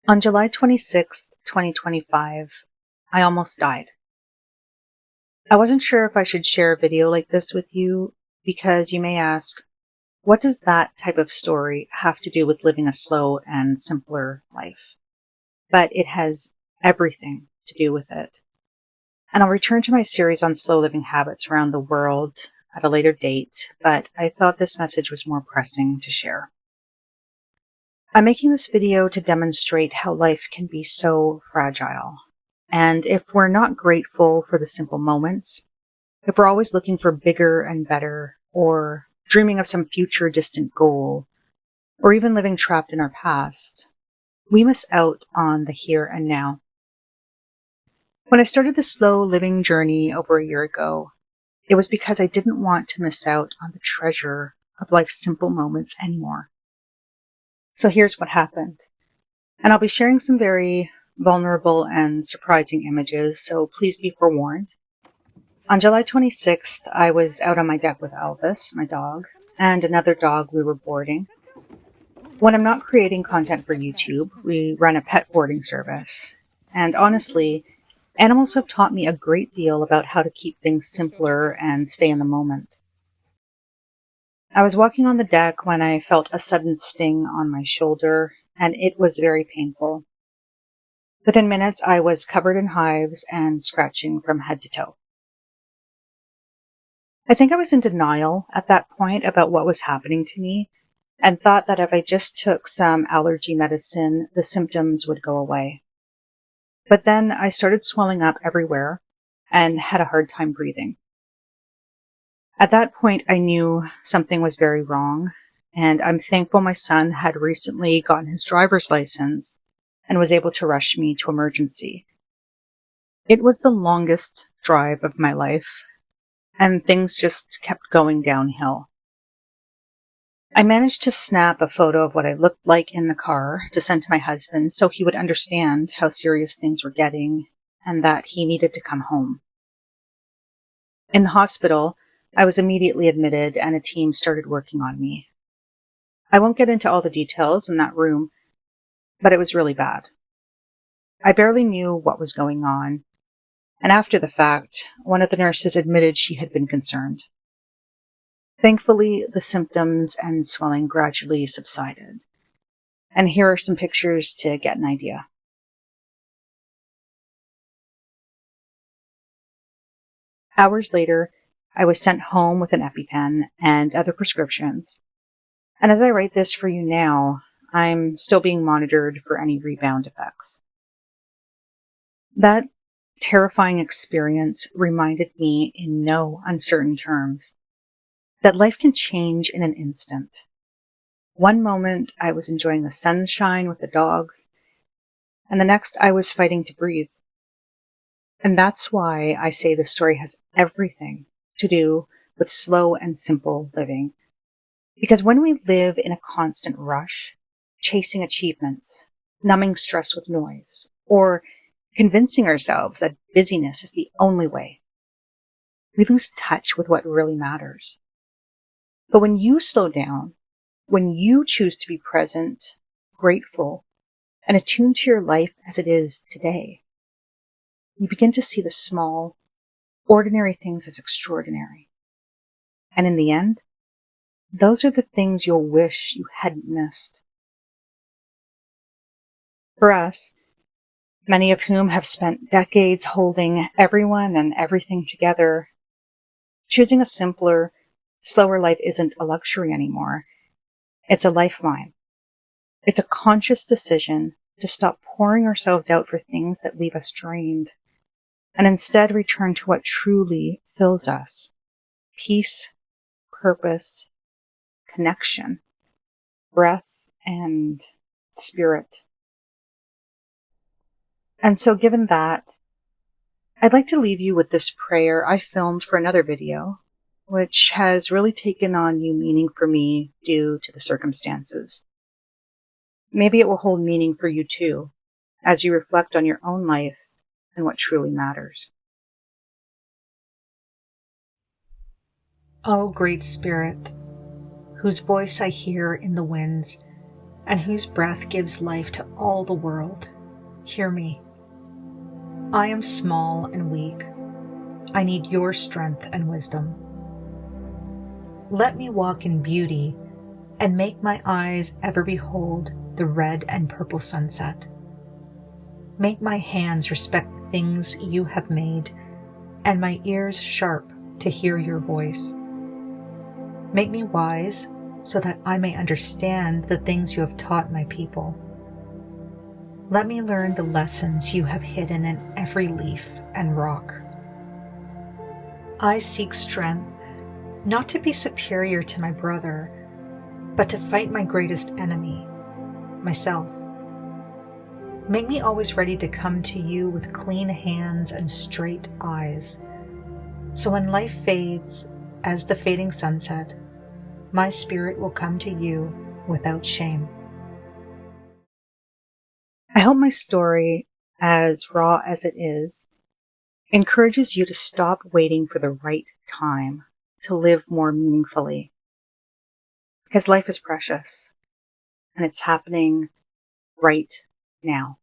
On July 26th, 2025, I almost died. I wasn't sure if I should share a video like this with you because you may ask, what does that type of story have to do with living a slow and simpler life? But it has everything to do with it. And I'll return to my series on slow living habits around the world at a later date, but I thought this message was more pressing to share. I'm making this video to demonstrate how life can be so fragile. And if we're not grateful for the simple moments, if we're always looking for bigger and better, or dreaming of some future distant goal, or even living trapped in our past, we miss out on the here and now. When I started the slow living journey over a year ago, it was because I didn't want to miss out on the treasure of life's simple moments anymore. So here's what happened. And I'll be sharing some very vulnerable and surprising images, so please be forewarned. On July 26th, I was out on my deck with Elvis, my dog, and another dog we were boarding. When I'm not creating content for YouTube, we run a pet boarding service. And honestly, animals have taught me a great deal about how to keep things simpler and stay in the moment. I was walking on the deck when I felt a sudden sting on my shoulder, and it was very painful. Within minutes, I was covered in hives and scratching from head to toe. I think I was in denial at that point about what was happening to me and thought that if I just took some allergy medicine, the symptoms would go away. But then I started swelling up everywhere and had a hard time breathing. At that point, I knew something was very wrong, and I'm thankful my son had recently gotten his driver's license and was able to rush me to emergency. It was the longest drive of my life, and things just kept going downhill. I managed to snap a photo of what I looked like in the car to send to my husband so he would understand how serious things were getting and that he needed to come home. In the hospital, I was immediately admitted and a team started working on me. I won't get into all the details in that room, but it was really bad. I barely knew what was going on, and after the fact, one of the nurses admitted she had been concerned. Thankfully, the symptoms and swelling gradually subsided, and here are some pictures to get an idea. Hours later, I was sent home with an EpiPen and other prescriptions, and as I write this for you now, I'm still being monitored for any rebound effects. That terrifying experience reminded me in no uncertain terms that life can change in an instant. One moment I was enjoying the sunshine with the dogs, and the next I was fighting to breathe. And that's why I say this story has everything to do with slow and simple living. Because when we live in a constant rush, chasing achievements, numbing stress with noise, or convincing ourselves that busyness is the only way, we lose touch with what really matters. But when you slow down, when you choose to be present, grateful, and attuned to your life as it is today, you begin to see the small, ordinary things as extraordinary. And in the end, those are the things you'll wish you hadn't missed. For us, many of whom have spent decades holding everyone and everything together, choosing a simpler, slower life isn't a luxury anymore. It's a lifeline. It's a conscious decision to stop pouring ourselves out for things that leave us drained, and instead return to what truly fills us: peace, purpose, connection, breath, and spirit. And so given that, I'd like to leave you with this prayer I filmed for another video, which has really taken on new meaning for me due to the circumstances. Maybe it will hold meaning for you too, as you reflect on your own life and what truly matters. O great Spirit, whose voice I hear in the winds and whose breath gives life to all the world, hear me. I am small and weak. I need your strength and wisdom. Let me walk in beauty and make my eyes ever behold the red and purple sunset. Make my hands respect the things you have made, and my ears sharp to hear your voice. Make me wise so that I may understand the things you have taught my people. Let me learn the lessons you have hidden in every leaf and rock. I seek strength, not to be superior to my brother, but to fight my greatest enemy, myself. Make me always ready to come to you with clean hands and straight eyes, so when life fades as the fading sunset, my spirit will come to you without shame. I hope my story, as raw as it is, encourages you to stop waiting for the right time to live more meaningfully. Because life is precious, and it's happening right now.